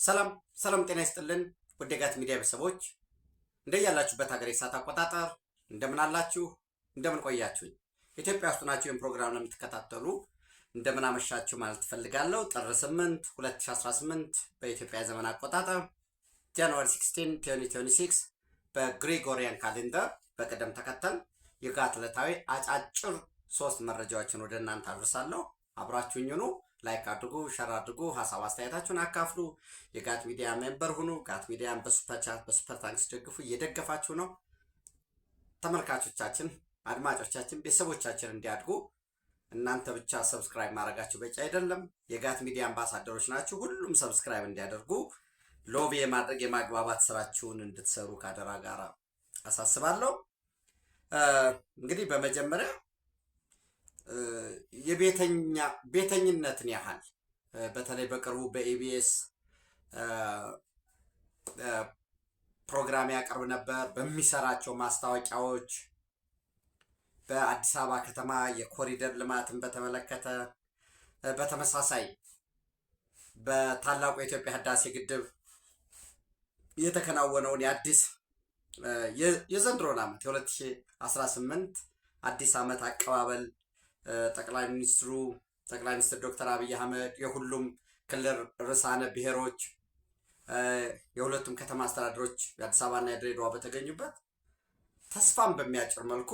ሰላም ሰላም፣ ጤና ይስጥልን ወደ ጋት ሚዲያ ቤተሰቦች እንደያላችሁበት ሀገር የሰዓት አቆጣጠር እንደምን አላችሁ? እንደምን ቆያችሁኝ? ኢትዮጵያ ውስጥ ናችሁ ይህን ፕሮግራም ለምትከታተሉ እንደምን አመሻችሁ ማለት ትፈልጋለሁ። ጥር 8 2018 በኢትዮጵያ ዘመን አቆጣጠር ጃንዋሪ 16 2026 በግሪጎሪያን ካሌንደር በቅደም ተከተል የጋት ዕለታዊ አጫጭር 3 መረጃዎችን ወደ እናንተ አድርሳለሁ። አብራችሁኝ ሁኑ። ላይክ አድርጉ፣ ሸር አድርጉ፣ ሀሳብ አስተያየታችሁን አካፍሉ። የጋት ሚዲያ ሜምበር ሁኑ። ጋት ሚዲያን በሱፐር ቻት በሱፐር ታንክስ ደግፉ። እየደገፋችሁ ነው። ተመልካቾቻችን፣ አድማጮቻችን፣ ቤተሰቦቻችን እንዲያድጉ እናንተ ብቻ ሰብስክራይብ ማድረጋችሁ በቂ አይደለም። የጋት ሚዲያ አምባሳደሮች ናችሁ። ሁሉም ሰብስክራይብ እንዲያደርጉ ሎቢ የማድረግ የማግባባት ስራችሁን እንድትሰሩ ካደራ ጋር አሳስባለሁ። እንግዲህ በመጀመሪያ የቤተኝነትን ያህል በተለይ በቅርቡ በኢቢኤስ ፕሮግራም ያቀርብ ነበር። በሚሰራቸው ማስታወቂያዎች በአዲስ አበባ ከተማ የኮሪደር ልማትን በተመለከተ፣ በተመሳሳይ በታላቁ የኢትዮጵያ ህዳሴ ግድብ የተከናወነውን የዘንድሮን ዓመት የ2018 አዲስ ዓመት አቀባበል ጠቅላይ ሚኒስትር ዶክተር አብይ አህመድ የሁሉም ክልል ርዕሳነ ብሔሮች የሁለቱም ከተማ አስተዳደሮች የአዲስ አበባና የድሬዳዋ በተገኙበት ተስፋን በሚያጭር መልኩ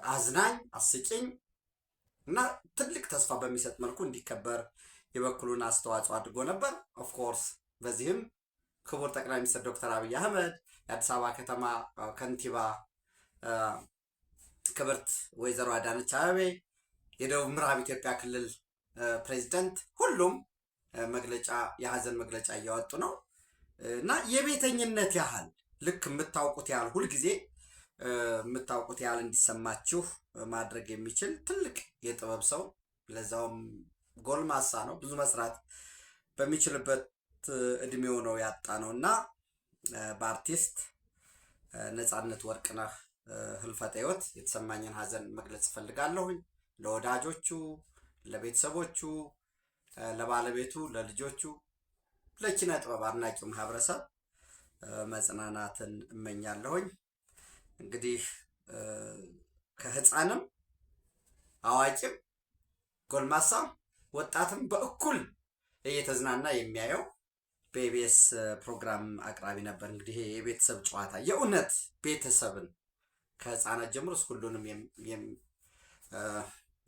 አዝናኝ፣ አስቂኝ እና ትልቅ ተስፋ በሚሰጥ መልኩ እንዲከበር የበኩሉን አስተዋጽኦ አድርጎ ነበር። ኦፍኮርስ በዚህም ክቡር ጠቅላይ ሚኒስትር ዶክተር አብይ አህመድ፣ የአዲስ አበባ ከተማ ከንቲባ ክብርት ወይዘሮ አዳነች አቤቤ፣ የደቡብ ምዕራብ ኢትዮጵያ ክልል ፕሬዚደንት ሁሉም የሀዘን መግለጫ እያወጡ ነው እና የቤተኝነት ያህል ልክ የምታውቁት ያህል ሁልጊዜ የምታውቁት ያህል እንዲሰማችሁ ማድረግ የሚችል ትልቅ የጥበብ ሰው፣ ለዛውም ጎልማሳ ነው፣ ብዙ መስራት በሚችልበት እድሜው ነው ያጣ ነው እና በአርቲስት ነፃነት ወርቅነህ ህልፈተ ህይወት የተሰማኝን ሀዘን መግለጽ እፈልጋለሁኝ። ለወዳጆቹ፣ ለቤተሰቦቹ፣ ለባለቤቱ፣ ለልጆቹ፣ ለኪነ ጥበብ አድናቂው ማህበረሰብ መጽናናትን እመኛለሁኝ። እንግዲህ ከህፃንም አዋቂም ጎልማሳም ወጣትም በእኩል እየተዝናና የሚያየው በኢቢኤስ ፕሮግራም አቅራቢ ነበር። እንግዲህ የቤተሰብ ጨዋታ የእውነት ቤተሰብን ከህፃናት ጀምሮ እስከ ሁሉንም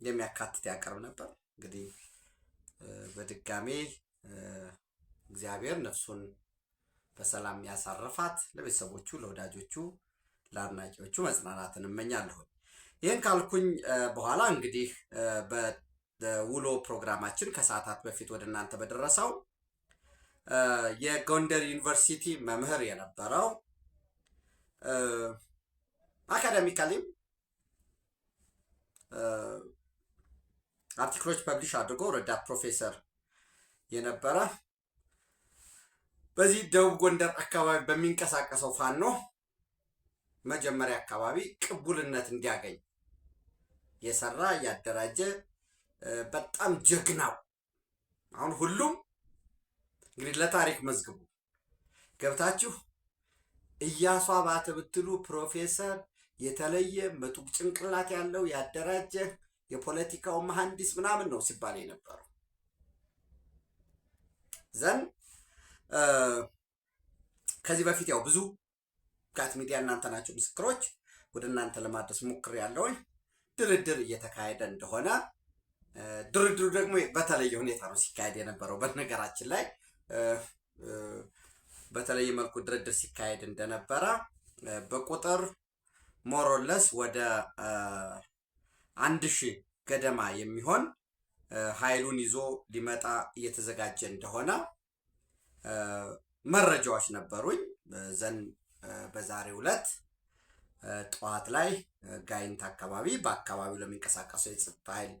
የሚያካትት ያቀርብ ነበር። እንግዲህ በድጋሜ እግዚአብሔር ነፍሱን በሰላም ያሳርፋት። ለቤተሰቦቹ፣ ለወዳጆቹ፣ ለአድናቂዎቹ መጽናናትን እመኛለሁ። ይህን ካልኩኝ በኋላ እንግዲህ በውሎ ፕሮግራማችን ከሰዓታት በፊት ወደ እናንተ በደረሰው የጎንደር ዩኒቨርሲቲ መምህር የነበረው አካዳሚካሊም አርቲክሎች ፐብሊሽ አድርጎ ረዳት ፕሮፌሰር የነበረ በዚህ ደቡብ ጎንደር አካባቢ በሚንቀሳቀሰው ፋኖ መጀመሪያ አካባቢ ቅቡልነት እንዲያገኝ የሰራ ያደራጀ በጣም ጀግናው፣ አሁን ሁሉም እንግዲህ ለታሪክ መዝግቡ ገብታችሁ ኢያሱ አባተ ብትሉ ፕሮፌሰር የተለየ ምጡቅ ጭንቅላት ያለው ያደራጀ የፖለቲካው መሐንዲስ ምናምን ነው ሲባል የነበረው ዘን ከዚህ በፊት ያው ብዙ ጋት ሚዲያ እናንተ ናቸው ምስክሮች ወደ እናንተ ለማድረስ ሞክሬያለሁ። ድርድር እየተካሄደ እንደሆነ ድርድሩ ደግሞ በተለየ ሁኔታ ነው ሲካሄድ የነበረው። በነገራችን ላይ በተለየ መልኩ ድርድር ሲካሄድ እንደነበረ በቁጥር ሞሮለስ ወደ 1000 ገደማ የሚሆን ኃይሉን ይዞ ሊመጣ እየተዘጋጀ እንደሆነ መረጃዎች ነበሩኝ። በዛሬው ዕለት ጠዋት ላይ ጋይንት አካባቢ በአካባቢው ለሚንቀሳቀሰው የጸጥታ ኃይል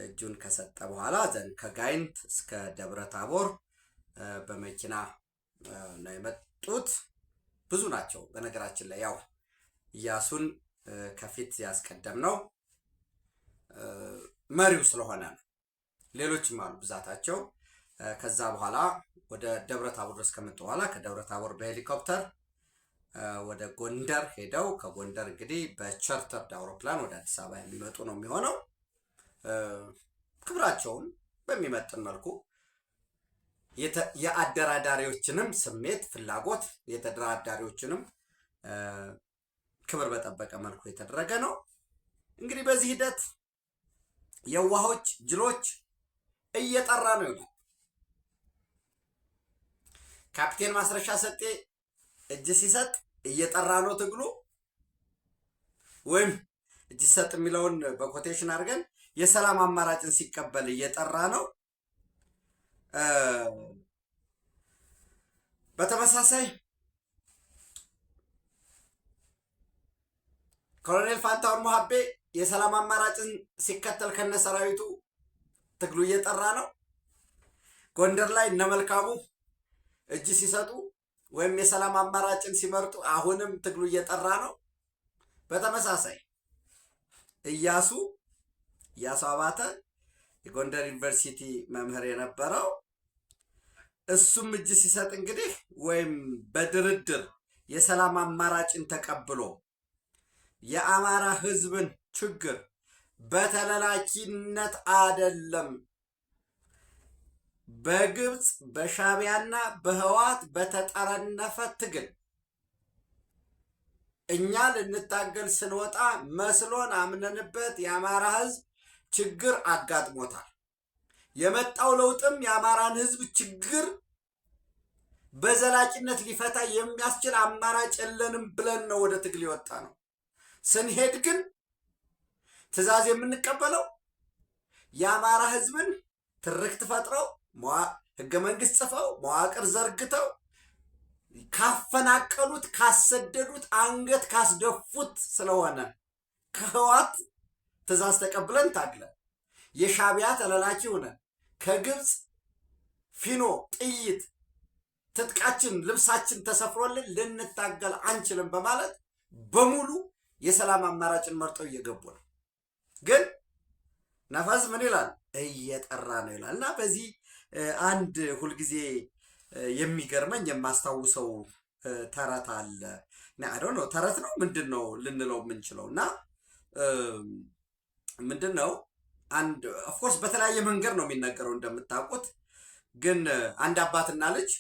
እጁን ከሰጠ በኋላ ከጋይንት እስከ ደብረ ታቦር በመኪና ነው የመጡት። ብዙ ናቸው በነገራችን ላይ ያው ኢያሱን ከፊት ያስቀደም ነው መሪው ስለሆነ ነው። ሌሎችም አሉ ብዛታቸው ከዛ በኋላ ወደ ደብረ ታቦር ድረስ ከመጡ በኋላ ከደብረ ታቦር በሄሊኮፕተር ወደ ጎንደር ሄደው ከጎንደር እንግዲህ በቻርተርድ አውሮፕላን ወደ አዲስ አበባ የሚመጡ ነው የሚሆነው። ክብራቸውን በሚመጥን መልኩ የአደራዳሪዎችንም ስሜት ፍላጎት የተደራዳሪዎችንም ክብር በጠበቀ መልኩ የተደረገ ነው። እንግዲህ በዚህ ሂደት የዋሆች ጅሎች እየጠራ ነው ይላል ካፕቴን ማስረሻ ሰጤ እጅ ሲሰጥ እየጠራ ነው ትግሉ። ወይም እጅ ሲሰጥ የሚለውን በኮቴሽን አድርገን የሰላም አማራጭን ሲቀበል እየጠራ ነው። በተመሳሳይ ኮሎኔል ፋንታሁን ሞሀቤ የሰላም አማራጭን ሲከተል ከነሰራዊቱ ትግሉ እየጠራ ነው። ጎንደር ላይ እነመልካሙ እጅ ሲሰጡ ወይም የሰላም አማራጭን ሲመርጡ አሁንም ትግሉ እየጠራ ነው። በተመሳሳይ ኢያሱ አባተ የጎንደር ዩኒቨርሲቲ መምህር የነበረው እሱም እጅ ሲሰጥ እንግዲህ ወይም በድርድር የሰላም አማራጭን ተቀብሎ የአማራ ሕዝብን ችግር በተላላኪነት አይደለም በግብጽ በሻቢያና በህዋት በተጠረነፈ ትግል እኛ ልንታገል ስንወጣ መስሎን አምነንበት የአማራ ሕዝብ ችግር አጋጥሞታል። የመጣው ለውጥም የአማራን ሕዝብ ችግር በዘላቂነት ሊፈታ የሚያስችል አማራጭ የለንም ብለን ነው ወደ ትግል የወጣ ነው። ስንሄድ ግን ትዕዛዝ የምንቀበለው የአማራ ሕዝብን ትርክት ፈጥረው ህገ መንግስት ጽፈው መዋቅር ዘርግተው ካፈናቀሉት ካሰደዱት አንገት ካስደፉት ስለሆነ ከህዋት ትዕዛዝ ተቀብለን ታግለን የሻቢያ ተላላኪ ሆነን ከግብጽ ፊኖ ጥይት ትጥቃችን ልብሳችን ተሰፍሮልን ልንታገል አንችልም በማለት በሙሉ የሰላም አማራጭን መርጠው እየገቡ ነው። ግን ነፋስ ምን ይላል? እየጠራ ነው ይላል። እና በዚህ አንድ ሁልጊዜ የሚገርመኝ የማስታውሰው ተረት አለ። አይ ነው ተረት ነው ምንድን ነው ልንለው የምንችለው እና ምንድን ነው አንድ ኦፍኮርስ በተለያየ መንገድ ነው የሚነገረው እንደምታውቁት። ግን አንድ አባትና ልጅ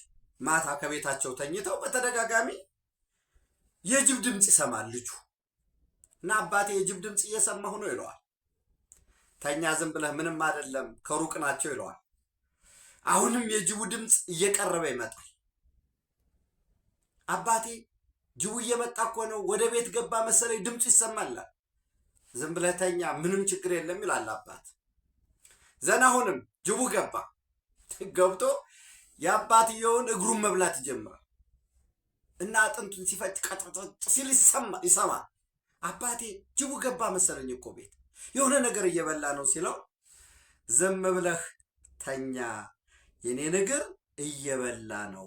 ማታ ከቤታቸው ተኝተው በተደጋጋሚ የጅብ ድምፅ ይሰማል ልጁ እና አባቴ የጅብ ድምፅ እየሰማሁ ነው ይለዋል። ተኛ ዝም ብለህ ምንም አይደለም ከሩቅ ናቸው ይለዋል። አሁንም የጅቡ ድምፅ እየቀረበ ይመጣል። አባቴ ጅቡ እየመጣ እኮ ነው ወደ ቤት ገባ መሰለኝ ድምፁ ይሰማል። ዝም ብለህ ተኛ ምንም ችግር የለም ይላል አባት። ዘና አሁንም ጅቡ ገባ። ገብቶ የአባትየውን እግሩን መብላት ይጀምራል እና አጥንቱን ሲፈጭ ቀጥቅጥ ሲል ይሰማል። አባቴ ጅቡ ገባ መሰለኝ እኮ ቤት የሆነ ነገር እየበላ ነው ሲለው ዝም ብለህ ተኛ የኔን እግር እየበላ ነው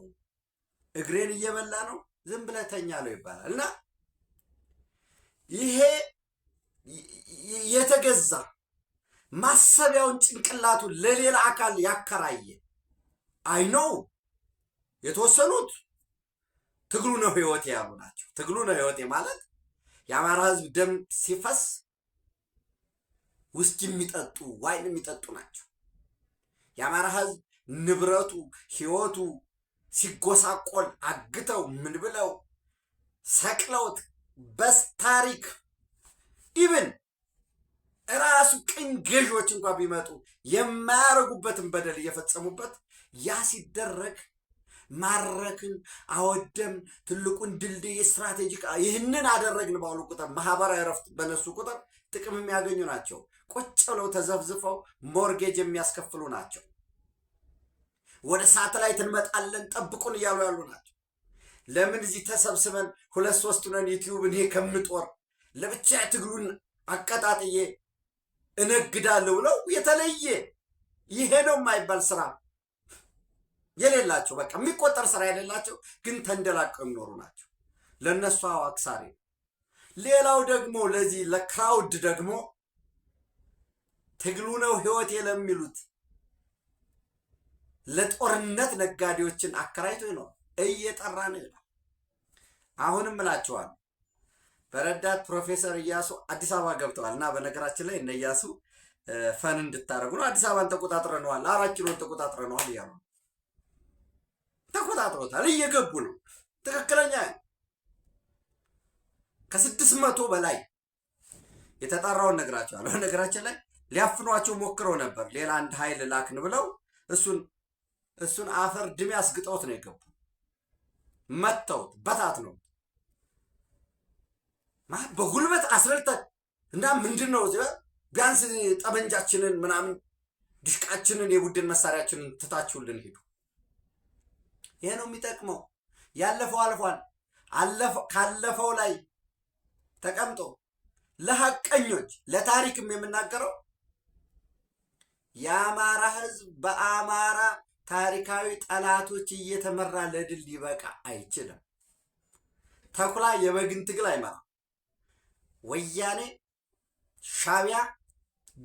እግሬን እየበላ ነው ዝም ብለህ ተኛ ነው ይባላል። እና ይሄ የተገዛ ማሰቢያውን ጭንቅላቱን ለሌላ አካል ያከራየ አይኖው የተወሰኑት ትግሉ ነው ህይወቴ ያሉ ናቸው። ትግሉ ነው ህይወቴ ማለት የአማራ ህዝብ ደም ሲፈስ ውስኪ የሚጠጡ ዋይን የሚጠጡ ናቸው። የአማራ ህዝብ ንብረቱ ህይወቱ ሲጎሳቆል አግተው ምን ብለው ሰቅለውት በስታሪክ ኢቭን ራሱ ቅኝ ገዢዎች እንኳን ቢመጡ የማያረጉበትን በደል እየፈጸሙበት ያ ሲደረግ ማረክን አወደም ትልቁን ድልድይ ስትራቴጂክ ይህንን አደረግን ባሉ ቁጥር ማህበራዊ ረፍት በነሱ ቁጥር ጥቅም የሚያገኙ ናቸው። ቁጭ ብለው ተዘፍዝፈው ሞርጌጅ የሚያስከፍሉ ናቸው። ወደ ሳተላይት እንመጣለን ጠብቁን እያሉ ያሉ ናቸው። ለምን እዚህ ተሰብስበን 2-3 ነን ዩቲዩብን ይሄ ከምጦር ለብቻ ትግሉን አቀጣጥዬ እነግዳለሁ ብለው የተለየ ይሄ ነው የማይባል ስራ የሌላቸው በቃ የሚቆጠር ስራ የሌላቸው ግን ተንደላቀው የሚኖሩ ናቸው። ለነሱ አክሳሪ። ሌላው ደግሞ ለዚህ ለክራውድ ደግሞ ትግሉ ነው ህይወቴ ለሚሉት ለጦርነት ነጋዴዎችን አከራይቶ ነው እየጠራ ነው ይላል። አሁንም እላችኋለሁ በረዳት ፕሮፌሰር እያሱ አዲስ አበባ ገብተዋል እና በነገራችን ላይ እነ እያሱ ፈን እንድታደርጉ ነው። አዲስ አበባን ተቆጣጥረነዋል፣ 4 ኪሎን ተቆጣጥረነዋል እያሉ ተቆጣጥሮታል፣ እየገቡ ነው። ትክክለኛ ከ600 በላይ የተጣራውን ነግራቸዋለሁ። በነገራችን ላይ ሊያፍኗቸው ሞክረው ነበር። ሌላ አንድ ኃይል ላክን ብለው እሱን አፈር ድሜ አስግጠውት ነው የገቡ። መተውት በታት ነው በጉልበት አስረልተን እና ምንድን ነው ቢያንስ ጠመንጃችንን ምናምን ድሽቃችንን የቡድን መሳሪያችንን ትታችሁልን ሄዱ። ይሄ ነው የሚጠቅመው። ያለፈው አልፏል። ካለፈው ላይ ተቀምጦ ለሐቀኞች ለታሪክም የምናገረው የአማራ ሕዝብ በአማራ ታሪካዊ ጠላቶች እየተመራ ለድል ሊበቃ አይችልም። ተኩላ የበግን ትግል አይመራም። ወያኔ፣ ሻቢያ፣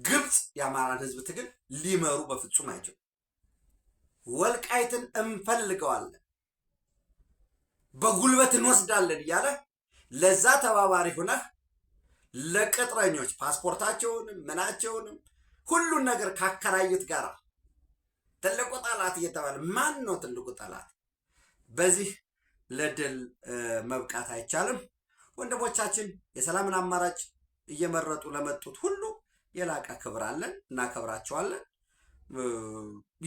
ግብፅ የአማራን ሕዝብ ትግል ሊመሩ በፍጹም አይችሉም። ወልቃይትን እንፈልገዋለን በጉልበት እንወስዳለን እያለ ለዛ ተባባሪ ሁነህ ለቅጥረኞች ፓስፖርታቸውንም ምናቸውንም ሁሉን ነገር ካከራዩት ጋር ትልቁ ጠላት እየተባለ ማን ነው ትልቁ ጠላት? በዚህ ለድል መብቃት አይቻልም። ወንድሞቻችን የሰላምን አማራጭ እየመረጡ ለመጡት ሁሉ የላቀ ክብር አለን፣ እናከብራቸዋለን።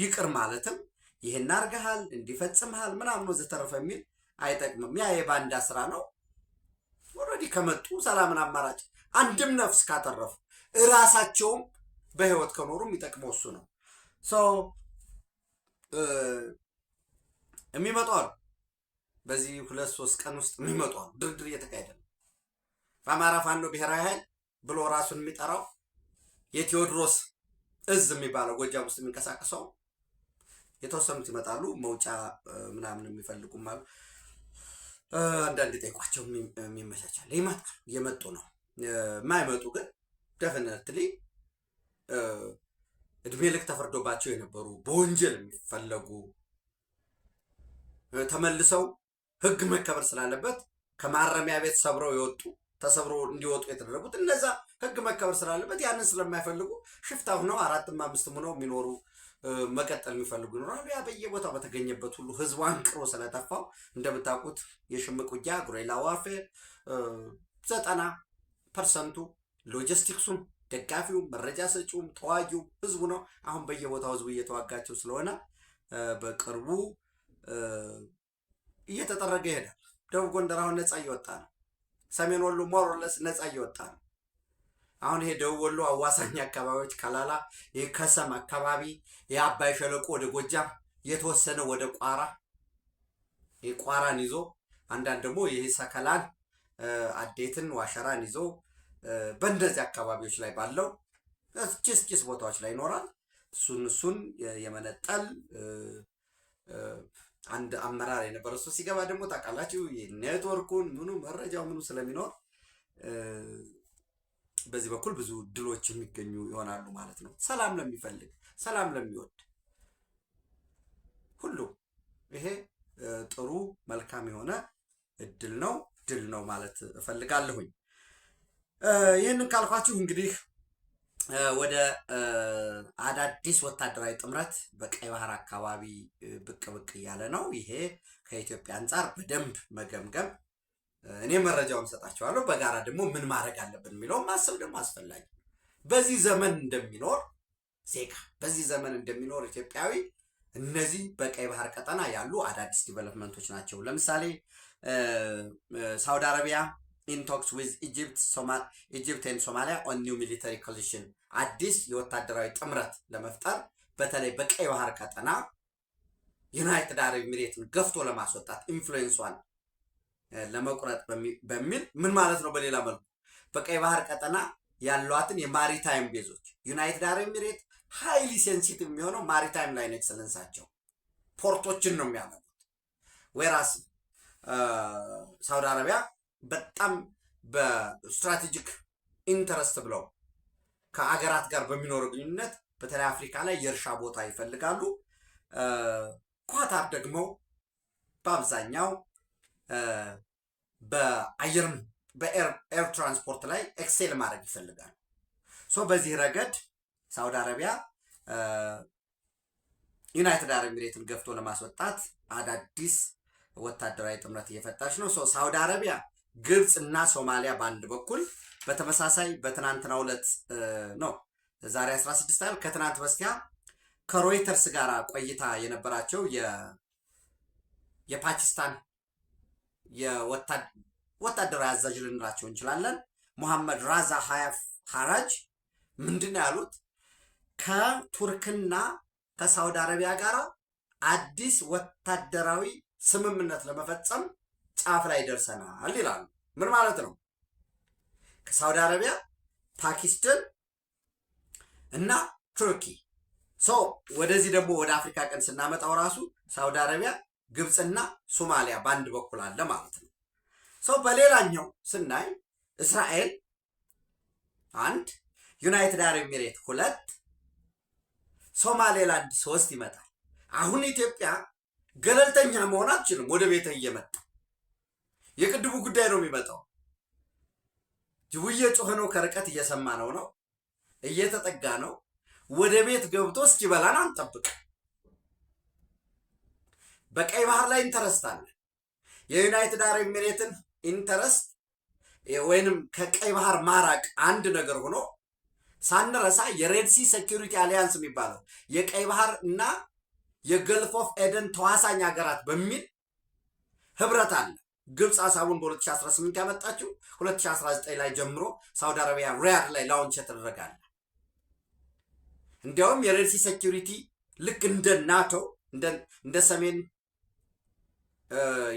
ይቅር ማለትም ይህን አርገሃል እንዲፈጽምሃል ምናምን ወዘተረፈ የሚል አይጠቅምም። ያ የባንዳ ስራ ነው። ኦልሬዲ ከመጡ ሰላምን አማራጭ አንድም ነፍስ ካተረፉ እራሳቸውም በህይወት ከኖሩ የሚጠቅመው እሱ ነው። የሚመጡ አሉ። በዚህ 2-3 ቀን ውስጥ የሚመጡ አሉ። ድርድር እየተካሄደ ነው። በአማራ ፋኖ ብሔራዊ ኃይል ብሎ ራሱን የሚጠራው የቴዎድሮስ እዝ የሚባለው ጎጃም ውስጥ የሚንቀሳቀሰው የተወሰኑት ይመጣሉ። መውጫ ምናምን የሚፈልጉም አሉ። አንዳንድ ጠይቋቸው የሚመቻቻል ይመጣሉ። እየመጡ ነው። የማይመጡ ግን ደፍነትሊ እድሜ ልክ ተፈርዶባቸው የነበሩ በወንጀል የሚፈለጉ ተመልሰው ህግ መከበር ስላለበት ከማረሚያ ቤት ሰብረው የወጡ ተሰብሮ እንዲወጡ የተደረጉት እነዛ ህግ መከበር ስላለበት ያንን ስለማይፈልጉ ሽፍታ ሆነው 4-5 ሆነው የሚኖሩ መቀጠል የሚፈልጉ ይኖራሉ። ያ በየቦታው በተገኘበት ሁሉ ህዝቡ አንቅሮ ስለተፋው እንደምታውቁት የሽምቅ ውጊያ ጉሬላ ዋርፌር 90% ሎጂስቲክሱም ደጋፊውም መረጃ ሰጪውም ተዋጊው ህዝቡ ነው። አሁን በየቦታው ህዝቡ እየተዋጋቸው ስለሆነ በቅርቡ እየተጠረገ ይሄዳል። ደቡብ ጎንደር አሁን ነፃ እየወጣ ነው። ሰሜን ወሎ ሞሮለስ ነፃ እየወጣ ነው። አሁን ይሄ ደቡብ ወሎ አዋሳኝ አካባቢዎች ከላላ፣ የከሰም አካባቢ፣ የአባይ ሸለቆ ወደ ጎጃም የተወሰነ ወደ ቋራ፣ የቋራን ይዞ አንዳንድ ደግሞ ይሄ ሰከላን፣ አዴትን፣ ዋሸራን ይዞ በእንደዚህ አካባቢዎች ላይ ባለው ጭስ ቦታዎች ላይ ይኖራል። እሱን የመነጠል አንድ አመራር የነበረ እሱ ሲገባ ደግሞ ታውቃላችሁ ኔትወርኩን ምኑ መረጃው ምኑ ስለሚኖር በዚህ በኩል ብዙ ድሎች የሚገኙ ይሆናሉ ማለት ነው። ሰላም ለሚፈልግ ሰላም ለሚወድ ሁሉ ይሄ ጥሩ መልካም የሆነ እድል ነው ድል ነው ማለት እፈልጋለሁኝ። ይህንን ካልኳችሁ እንግዲህ ወደ አዳዲስ ወታደራዊ ጥምረት በቀይ ባህር አካባቢ ብቅ እያለ ነው። ይሄ ከኢትዮጵያ አንጻር በደንብ መገምገም እኔ መረጃውን ሰጣችኋለሁ። በጋራ ደግሞ ምን ማድረግ አለብን የሚለው ማሰብ ደግሞ አስፈላጊ። በዚህ ዘመን እንደሚኖር ዜጋ በዚህ ዘመን እንደሚኖር ኢትዮጵያዊ እነዚህ በቀይ ባህር ቀጠና ያሉ አዳዲስ ዲቨሎፕመንቶች ናቸው። ለምሳሌ ሳውዲ አረቢያ in talks with Egypt and Somalia on new military coalition አዲስ የወታደራዊ ጥምረት ለመፍጠር በተለይ በቀይ ባህር ቀጠና ዩናይትድ አረብ ኤሚሬትን ገፍቶ ለማስወጣት ኢንፍሉዌንሷን ለመቁረጥ በሚል ምን ማለት ነው? በሌላ መልኩ በቀይ ባህር ቀጠና ያሏትን የማሪታይም ቤዞች ዩናይትድ አረብ ኤሚሬት ሃይሊ ሴንሲቲቭ የሚሆነው ማሪታይም ላይ ኤክሰለንሳቸው ፖርቶችን ነው የሚያመጡት። ወራስ ሳውዲ አረቢያ በጣም በስትራቴጂክ ኢንተረስት ብለው ከአገራት ጋር በሚኖረው ግንኙነት በተለይ አፍሪካ ላይ የእርሻ ቦታ ይፈልጋሉ። ኳታር ደግሞ በአብዛኛው በአየርም በኤር ትራንስፖርት ላይ ኤክሴል ማድረግ ይፈልጋል። በዚህ ረገድ ሳውዲ አረቢያ ዩናይትድ አረብ ኤሚሬትን ገፍቶ ለማስወጣት አዳዲስ ወታደራዊ ጥምረት እየፈጠረች ነው። ሳውዲ አረቢያ፣ ግብፅ እና ሶማሊያ በአንድ በኩል በተመሳሳይ በትናንትናው ዕለት ነው ዛሬ 16 አይደል ከትናንት በስቲያ ከሮይተርስ ጋር ቆይታ የነበራቸው የፓኪስታን ወታደራዊ አዛዥ ልንላቸው እንችላለን ሙሐመድ ራዛ ሀራጅ ምንድን ነው ያሉት? ከቱርክና ከሳውዲ አረቢያ ጋር አዲስ ወታደራዊ ስምምነት ለመፈጸም ጫፍ ላይ ደርሰናል ይላሉ። ምን ማለት ነው? ከሳውዲ አረቢያ፣ ፓኪስታን እና ቱርኪ ወደዚህ ደግሞ ወደ አፍሪካ ቀን ስናመጣው ራሱ ሳውዲ አረቢያ፣ ግብፅና ሶማሊያ በአንድ በኩል አለ ማለት ነው። በሌላኛው ስናይ እስራኤል 1፣ ዩናይትድ አረብ ኤሚሬት 2፣ ሶማሌላንድ 3 ይመጣል። አሁን ኢትዮጵያ ገለልተኛ መሆን አትችልም። ወደ ቤተ እየመጣ የቅድቡ ጉዳይ ነው የሚመጣው። ጅቡዬ ጮኸ ነው፣ ከርቀት እየሰማ ነው እየተጠጋ ነው። ወደ ቤት ገብቶ እስኪበላን አንጠብቅ። በቀይ ባህር ላይ ኢንተረስት አለ። የዩናይትድ አረብ ኤሚሬትን ኢንተረስት ወይንም ከቀይ ባህር ማራቅ አንድ ነገር ሆኖ ሳንረሳ የሬድሲ ሴኪሪቲ አሊያንስ የሚባለው የቀይ ባህር እና የገልፍ ኦፍ ኤደን ተዋሳኝ ሀገራት በሚል ህብረት አለ። ግብፅ ሀሳቡን በ2018 ያመጣችው 2019 ላይ ጀምሮ ሳውዲ አረቢያ ሪያድ ላይ ላውንች የተደረጋለ። እንዲያውም የሬድሲ ሴኪሪቲ ልክ እንደ ናቶ እንደ ሰሜን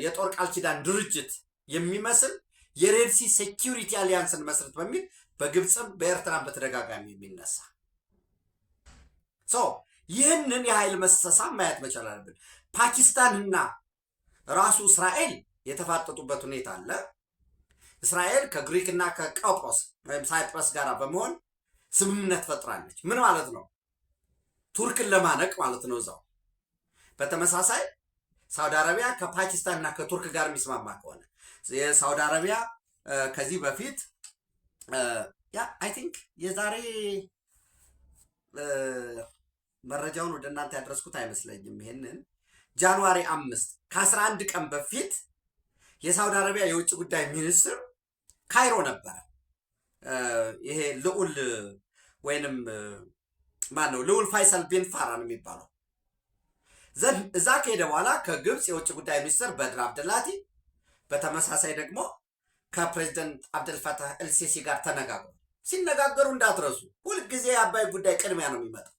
የጦር ቃል ኪዳን ድርጅት የሚመስል የሬድሲ ሴኪሪቲ አሊያንስን መስረት በሚል በግብፅም በኤርትራም በተደጋጋሚ የሚነሳ ይህንን የኃይል መሰሳም ማየት መቻል አለብን። ፓኪስታንና ራሱ እስራኤል የተፋጠጡበት ሁኔታ አለ። እስራኤል ከግሪክና ከቆጵሮስ ወይም ሳይፕረስ ጋር በመሆን ስምምነት ፈጥራለች። ምን ማለት ነው? ቱርክን ለማነቅ ማለት ነው እዛው። በተመሳሳይ ሳውዲ አረቢያ ከፓኪስታንና ከቱርክ ጋር የሚስማማ ከሆነ የሳውዲ አረቢያ ከዚህ በፊት አይ ቲንክ የዛሬ መረጃውን ወደ እናንተ ያደረስኩት አይመስለኝም። ይሄንን ጃንዋሪ 5 ከ11 ቀን በፊት የሳውዲ አረቢያ የውጭ ጉዳይ ሚኒስትር ካይሮ ነበረ። ይሄ ልዑል ወይንም ማን ነው ልዑል ፋይሰል ቢን ፋራን የሚባለው እዛ ከሄደ በኋላ ከግብፅ የውጭ ጉዳይ ሚኒስትር በድር አብደላቲ በተመሳሳይ ደግሞ ከፕሬዚደንት አብደልፈታህ ኤልሲሲ ጋር ተነጋግሩ። ሲነጋገሩ እንዳትረሱ ሁልጊዜ የአባይ ጉዳይ ቅድሚያ ነው የሚመጣው።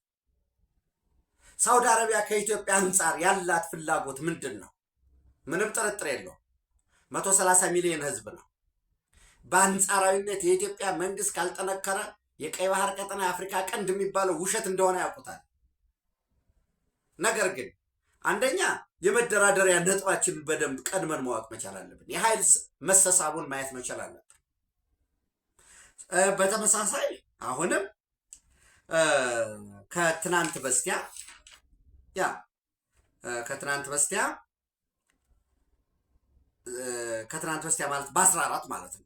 ሳውዲ አረቢያ ከኢትዮጵያ አንጻር ያላት ፍላጎት ምንድን ነው? ምንም ጥርጥር የለው 130 ሚሊዮን ህዝብ ነው። በአንጻራዊነት የኢትዮጵያ መንግስት ካልጠነከረ የቀይ ባህር ቀጠና የአፍሪካ ቀንድ የሚባለው ውሸት እንደሆነ ያውቁታል። ነገር ግን አንደኛ የመደራደሪያ ነጥባችንን በደንብ ቀድመን ማወቅ መቻል አለብን። የኃይል መሰሳቡን ማየት መቻል አለብን። በተመሳሳይ አሁንም ከትናንት በስቲያ ማለት በ14 ማለት ነው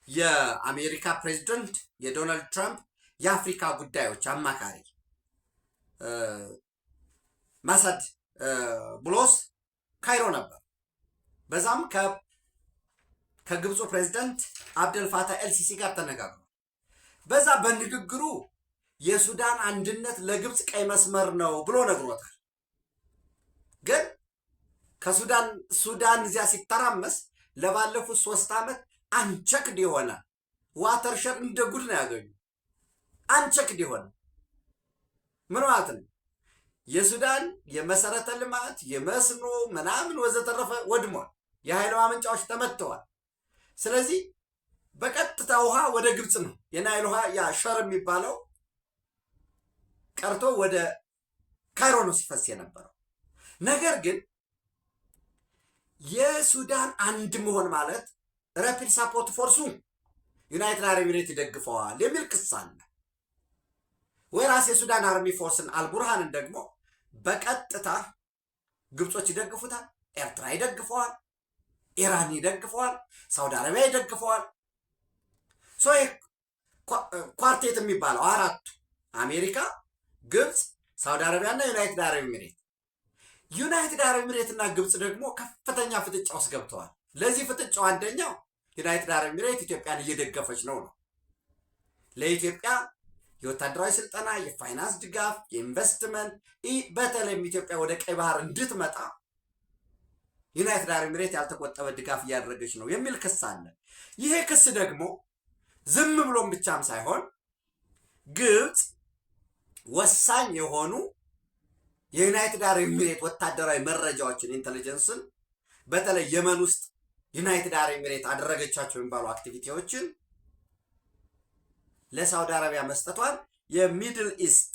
የአሜሪካ ፕሬዚደንት የዶናልድ ትራምፕ የአፍሪካ ጉዳዮች አማካሪ ማሳድ ብሎስ ካይሮ ነበር። በዛም ከግብፁ ፕሬዚደንት አብደልፋታህ ኤልሲሲ ጋር ተነጋግሯል። በዛ በንግግሩ የሱዳን አንድነት ለግብፅ ቀይ መስመር ነው ብሎ ነግሮታል። ግን ሱዳን እዚያ ሲተራመስ ለባለፉት 3 ዓመት አንቸክድ የሆነ ዋተርሸር እንደ ጉድ ነው ያገኙ። አንቸክድ የሆነ ምን ማለት ነው? የሱዳን የመሰረተ ልማት የመስኖ ምናምን ወዘተረፈ ወድሟል። የኃይል ማመንጫዎች ተመትተዋል። ስለዚህ በቀጥታ ውሃ ወደ ግብፅ ነው የናይል ውሃ ያ ሸር የሚባለው ቀርቶ ወደ ካይሮ ነው ሲፈስ የነበረው። ነገር ግን የሱዳን አንድ መሆን ማለት ራፒድ ሳፖርት ፎርሱ ዩናይትድ አረብ ኤሚሬት ይደግፈዋል የሚል ክስ አለ። ወይራስ የሱዳን አርሚ ፎርስን አልቡርሃንን ደግሞ በቀጥታ ግብጾች ይደግፉታል፣ ኤርትራ ይደግፈዋል፣ ኢራን ይደግፈዋል፣ ሳውዲ አረቢያ ይደግፈዋል። ኳርቴት የሚባለው አራቱ አሜሪካ፣ ግብፅ፣ ሳውዲ አረቢያ እና ዩናይትድ አረብ ኤሚሬት። ዩናይትድ አረብ ኤሚሬት እና ግብፅ ደግሞ ከፍተኛ ፍጥጫ ውስጥ ገብተዋል። ለዚህ ፍጥጫው አንደኛው ዩናይትድ አረብ ኤሚሬት ኢትዮጵያን እየደገፈች ነው። ለኢትዮጵያ የወታደራዊ ስልጠና፣ የፋይናንስ ድጋፍ፣ የኢንቨስትመንት በተለይም ኢትዮጵያ ወደ ቀይ ባህር እንድትመጣ ዩናይትድ አረብ ኤሚሬት ያልተቆጠበ ድጋፍ እያደረገች ነው የሚል ክስ አለ። ይሄ ክስ ደግሞ ዝም ብሎም ብቻም ሳይሆን ግብፅ ወሳኝ የሆኑ የዩናይትድ አረብ ኤሚሬት ወታደራዊ መረጃዎችን ኢንተለጀንስን በተለይ የመን ውስጥ ዩናይትድ አረብ ኤሚሬት አደረገቻቸው የሚባሉ አክቲቪቲዎችን ለሳውዲ አረቢያ መስጠቷን የሚድል ኢስት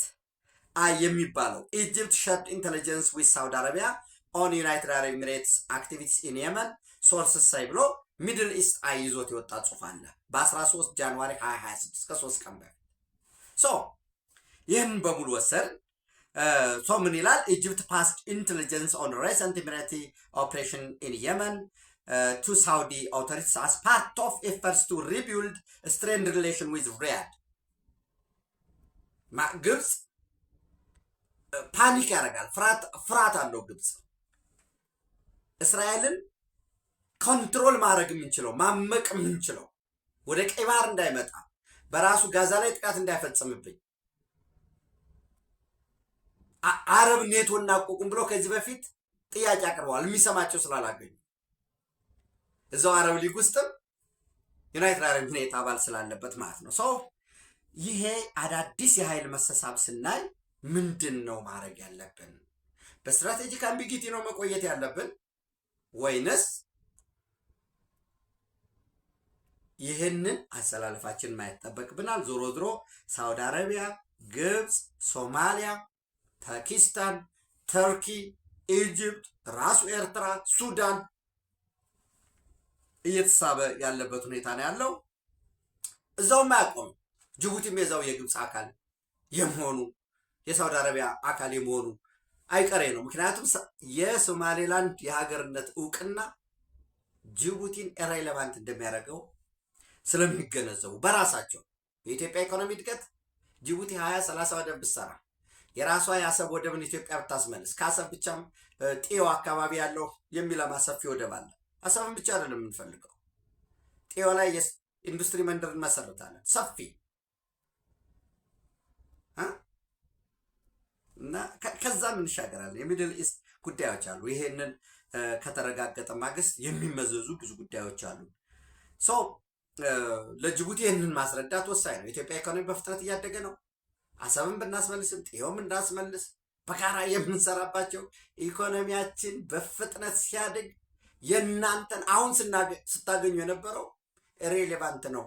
አይ የሚባለው ኢጅፕት ሸርድ ኢንተለጀንስ ዊዝ ሳውዲ አረቢያ ኦን ዩናይትድ አረብ ኤሚሬትስ አክቲቪቲስ ኢን የመን ሶርስስ ሳይ ብሎ ሚድል ኢስት አይ ይዞት የወጣ ጽሑፍ አለ በ13 ጃንዋሪ 2026 ከ3 ቀን በፊት። ይህን በሙሉ ወሰድ ምን ይላል? ኢጅፕት ፓስድ ኢንቴሊጀንስ ኦን ሬሰንት ኤሚሬቲ ኦፕሬሽን ኢን የመን to Saudi authorities as part of efforts to rebuild a strained relation with Riyadh. ግብፅ ፓኒክ ያደርጋል፣ ፍርሃት አለው። ግብፅ እስራኤልን ኮንትሮል ማድረግ የምንችለው ማመቅ የምንችለው ወደ ቀይ ባህር እንዳይመጣ በራሱ ጋዛ ላይ ጥቃት እንዳይፈጽምብኝ አረብ ኔቶ እናቋቁም ብሎ ከዚህ በፊት ጥያቄ አቅርበዋል፣ የሚሰማቸው ስላላገኙ። እዛው አረብ ሊግ ውስጥም ዩናይትድ አረብ ኤሚሬት አባል ስላለበት ማለት ነው። ይሄ አዳዲስ የኃይል መሰሳብ ስናይ ምንድን ነው ማድረግ ያለብን? በስትራቴጂክ አምቢጊቲ ነው መቆየት ያለብን ወይንስ ይህንን አሰላለፋችን ማየት ጠበቅብናል? ዞሮ ዞሮ ሳውዲ አረቢያ፣ ግብፅ፣ ሶማሊያ፣ ፓኪስታን፣ ተርኪ፣ ኢጅፕት፣ ራሱ ኤርትራ፣ ሱዳን እየተሳበ ያለበት ሁኔታ ነው ያለው። እዛውም አያቆም። ጅቡቲም የዛው የግብፅ አካል የመሆኑ የሳውዲ አረቢያ አካል የመሆኑ አይቀሬ ነው። ምክንያቱም የሶማሌላንድ የሀገርነት እውቅና ጅቡቲን ኢሬሌቫንት እንደሚያደርገው ስለሚገነዘቡ በራሳቸው የኢትዮጵያ ኢኮኖሚ እድገት ጅቡቲ 20-30 ወደብ ብትሰራ የራሷ የአሰብ ወደብን ኢትዮጵያ ብታስመልስ ከአሰብ ብቻም ጤዮ አካባቢ ያለው የሚለማ ሰፊ ወደብ አለ። አሰብን ብቻ አይደለም የምንፈልገው፣ ጤዮ ላይ ኢንዱስትሪ መንደር እንመሰርታለን ሰፊ እና ከዛም እንሻገራለን። የሚድል ኢስት ጉዳዮች አሉ። ይሄንን ከተረጋገጠ ማግስት የሚመዘዙ ብዙ ጉዳዮች አሉ። ለጅቡቲ ይህንን ማስረዳት ወሳኝ ነው። የኢትዮጵያ ኢኮኖሚ በፍጥነት እያደገ ነው። አሰብን ብናስመልስም ጤዮም እንዳስመልስ በጋራ የምንሰራባቸው ኢኮኖሚያችን በፍጥነት ሲያድግ የእናንተን አሁን ስታገኙ የነበረው ሬሌቫንት ነው፣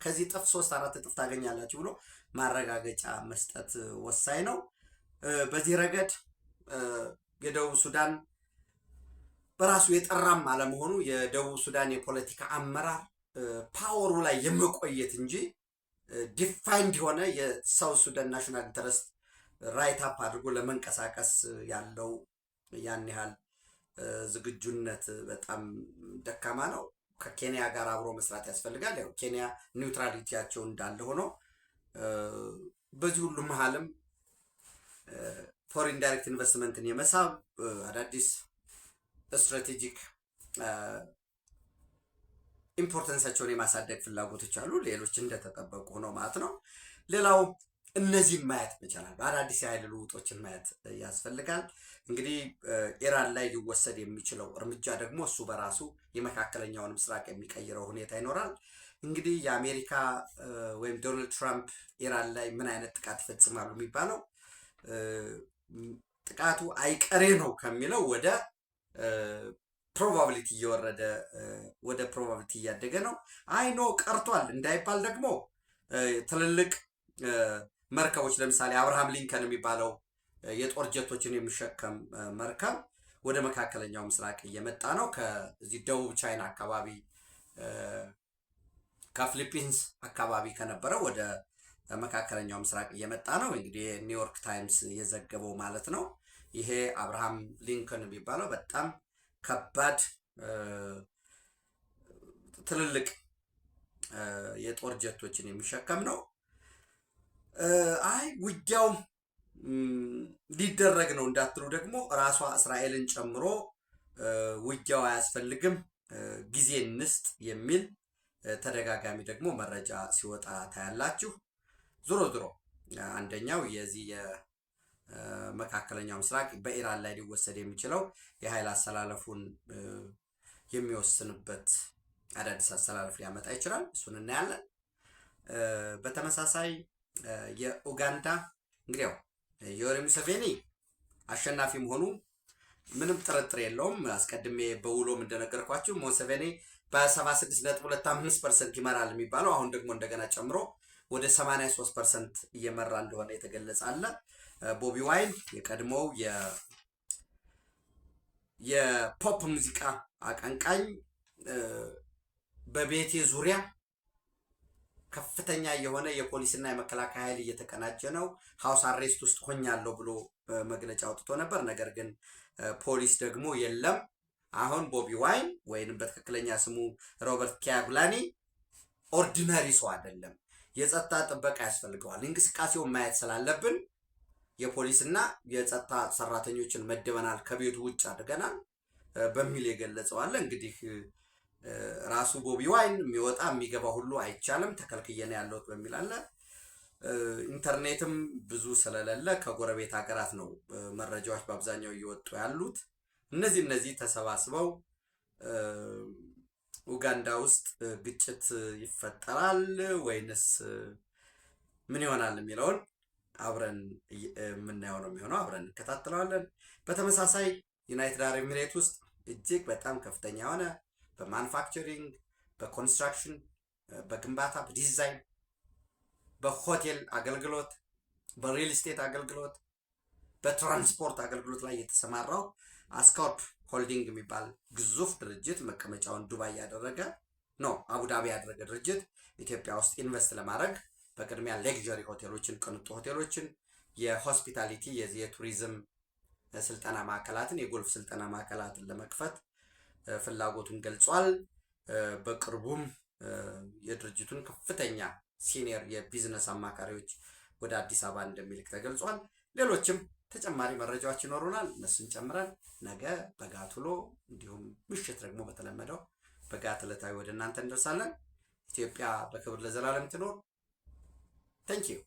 ከዚህ ጥፍ 3-4 እጥፍ ታገኛላችሁ ብሎ ማረጋገጫ መስጠት ወሳኝ ነው። በዚህ ረገድ የደቡብ ሱዳን በራሱ የጠራም አለመሆኑ የደቡብ ሱዳን የፖለቲካ አመራር ፓወሩ ላይ የመቆየት እንጂ ዲፋይንድ የሆነ የሳውት ሱዳን ናሽናል ኢንተረስት ራይት አፕ አድርጎ ለመንቀሳቀስ ያለው ያን ያህል ዝግጁነት በጣም ደካማ ነው። ከኬንያ ጋር አብሮ መስራት ያስፈልጋል። ያው ኬንያ ኒውትራሊቲያቸው እንዳለ ሆኖ በዚህ ሁሉ መሀልም ፎሪን ዳይሬክት ኢንቨስትመንትን የመሳብ አዳዲስ ስትራቴጂክ ኢምፖርታንሳቸውን የማሳደግ ፍላጎቶች አሉ። ሌሎች እንደተጠበቁ ሆነው ማለት ነው። ሌላው እነዚህን ማየት መቻላል። በአዳዲስ የኃይል ልውጦችን ማየት ያስፈልጋል። እንግዲህ ኢራን ላይ ሊወሰድ የሚችለው እርምጃ ደግሞ እሱ በራሱ የመካከለኛውን ምስራቅ የሚቀይረው ሁኔታ ይኖራል። እንግዲህ የአሜሪካ ወይም ዶናልድ ትራምፕ ኢራን ላይ ምን አይነት ጥቃት ይፈጽማሉ የሚባለው ጥቃቱ አይቀሬ ነው ከሚለው ወደ ፕሮባቢሊቲ እየወረደ ወደ ፕሮባቢሊቲ እያደገ ነው። አይኖ ቀርቷል እንዳይባል ደግሞ ትልልቅ መርከቦች ለምሳሌ አብርሃም ሊንከን የሚባለው የጦር ጀቶችን የሚሸከም መርከብ ወደ መካከለኛው ምስራቅ እየመጣ ነው። ከዚህ ደቡብ ቻይና አካባቢ ከፊሊፒንስ አካባቢ ከነበረው ወደ መካከለኛው ምስራቅ እየመጣ ነው። እንግዲህ ኒውዮርክ ታይምስ የዘገበው ማለት ነው። ይሄ አብርሃም ሊንከን የሚባለው በጣም ከባድ ትልልቅ የጦር ጀቶችን የሚሸከም ነው። አይ ውጊያው ሊደረግ ነው እንዳትሉ ደግሞ ራሷ እስራኤልን ጨምሮ ውጊያው አያስፈልግም ጊዜ እንስጥ የሚል ተደጋጋሚ ደግሞ መረጃ ሲወጣ ታያላችሁ። ዞሮ ዞሮ አንደኛው የዚህ የመካከለኛው ምስራቅ በኢራን ላይ ሊወሰድ የሚችለው የኃይል አሰላለፉን የሚወስንበት አዳዲስ አሰላለፍ ሊያመጣ ይችላል። እሱን እናያለን። በተመሳሳይ የኡጋንዳ እንግዲህ ያው ዮዌሪ ሙሴቬኒ አሸናፊ መሆኑ ምንም ጥርጥር የለውም። አስቀድሜ በውሎም እንደነገርኳችሁ ሙሴቬኒ በ76.25% ይመራል የሚባለው አሁን ደግሞ እንደገና ጨምሮ ወደ 83% እየመራ እንደሆነ የተገለጸ አለ። ቦቢ ዋይን የቀድሞው የፖፕ ሙዚቃ አቀንቃኝ በቤቴ ዙሪያ ከፍተኛ የሆነ የፖሊስና የመከላከያ ኃይል እየተቀናጀ ነው፣ ሃውስ አሬስት ውስጥ ሆኛለሁ ብሎ መግለጫ አውጥቶ ነበር። ነገር ግን ፖሊስ ደግሞ የለም አሁን ቦቢ ዋይን ወይንም በትክክለኛ ስሙ ሮበርት ኪያጉላኒ ኦርዲነሪ ሰው አይደለም፣ የጸጥታ ጥበቃ ያስፈልገዋል፣ እንቅስቃሴውን ማየት ስላለብን የፖሊስና የጸጥታ ሰራተኞችን መደበናል፣ ከቤቱ ውጭ አድርገናል በሚል የገለጸዋል። እንግዲህ ራሱ ቦቢ ዋይን የሚወጣ የሚገባ ሁሉ አይቻልም ተከልክዬ ነው ያለሁት በሚል አለ። ኢንተርኔትም ብዙ ስለሌለ ከጎረቤት ሀገራት ነው መረጃዎች በአብዛኛው እየወጡ ያሉት። እነዚህ ተሰባስበው ኡጋንዳ ውስጥ ግጭት ይፈጠራል ወይንስ ምን ይሆናል የሚለውን አብረን የምናየው ነው የሚሆነው። አብረን እንከታተለዋለን። በተመሳሳይ ዩናይትድ አረብ ኤሚሬት ውስጥ እጅግ በጣም ከፍተኛ የሆነ በማኑፋክቸሪንግ፣ በኮንስትራክሽን፣ በግንባታ፣ በዲዛይን፣ በሆቴል አገልግሎት፣ በሪል ስቴት አገልግሎት፣ በትራንስፖርት አገልግሎት ላይ የተሰማራው አስኮርፕ ሆልዲንግ የሚባል ግዙፍ ድርጅት መቀመጫውን ዱባይ ያደረገ ነው፣ አቡዳቢ ያደረገ ድርጅት ኢትዮጵያ ውስጥ ኢንቨስት ለማድረግ በቅድሚያ ሌክዠሪ ሆቴሎችን፣ ቅንጡ ሆቴሎችን፣ የሆስፒታሊቲ የቱሪዝም ስልጠና ማዕከላትን፣ የጎልፍ ስልጠና ማዕከላትን ለመክፈት ፍላጎቱን ገልጿል። በቅርቡም የድርጅቱን ከፍተኛ ሲኒየር የቢዝነስ አማካሪዎች ወደ አዲስ አበባ እንደሚልክ ተገልጿል። ሌሎችም ተጨማሪ መረጃዎች ይኖሩናል። እነሱን ጨምረን ነገ በጋት ውሎ እንዲሁም ምሽት ደግሞ በተለመደው በጋት ዕለታዊ ወደ እናንተ እንደርሳለን። ኢትዮጵያ በክብር ለዘላለም ትኖር። ታንኪዩ